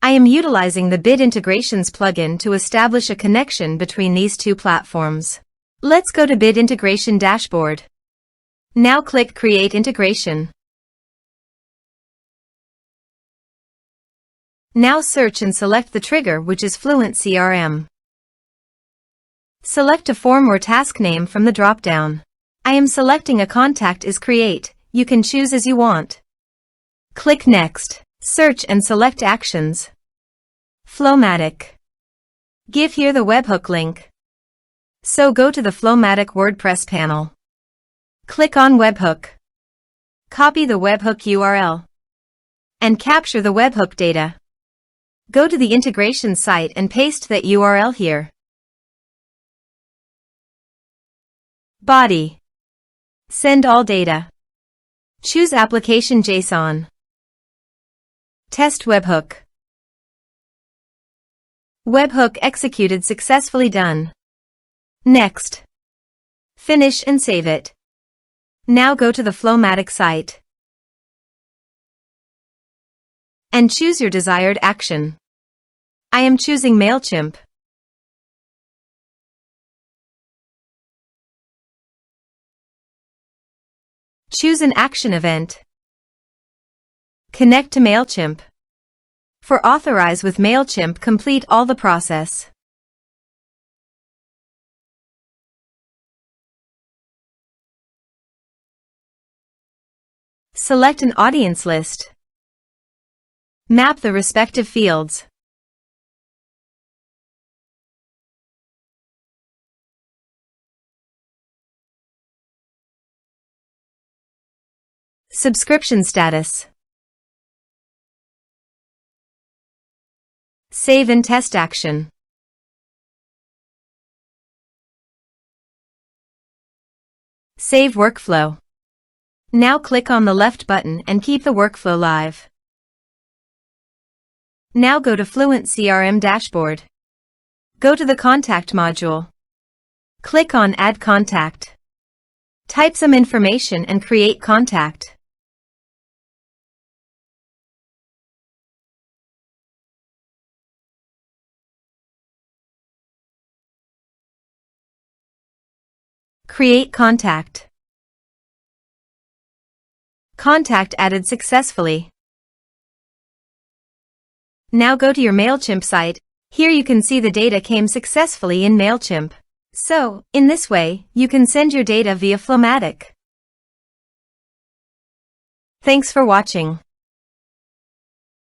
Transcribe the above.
I am utilizing the Bit Integrations plugin to establish a connection between these two platforms. Let's go to Bit Integration Dashboard. Now click Create Integration. Now search and select the trigger, which is FluentCRM. Select a form or task name from the drop-down. I am selecting a contact is create. You can choose as you want. Click Next. Search and select Actions. FlowMattic. Give here the webhook link. So go to the FlowMattic WordPress panel. Click on Webhook. Copy the webhook URL. And capture the webhook data. Go to the integration site and paste that URL here. Body. Send all data. Choose Application JSON. Test webhook. Webhook executed successfully done. Next. Finish and save it. Now go to the FlowMattic site. And choose your desired action. I am choosing MailChimp. Choose an action event. Connect to MailChimp. For Authorize with MailChimp, complete all the process. Select an audience list. Map the respective fields. Subscription status. Save and test action. Save workflow. Now click on the left button and keep the workflow live. Now go to FluentCRM dashboard. Go to the Contact module. Click on Add Contact. Type some information and create contact. Create contact. Contact added successfully. Now go to your MailChimp site. Here you can see the data came successfully in MailChimp. So, in this way, you can send your data via FlowMattic. Thanks for watching.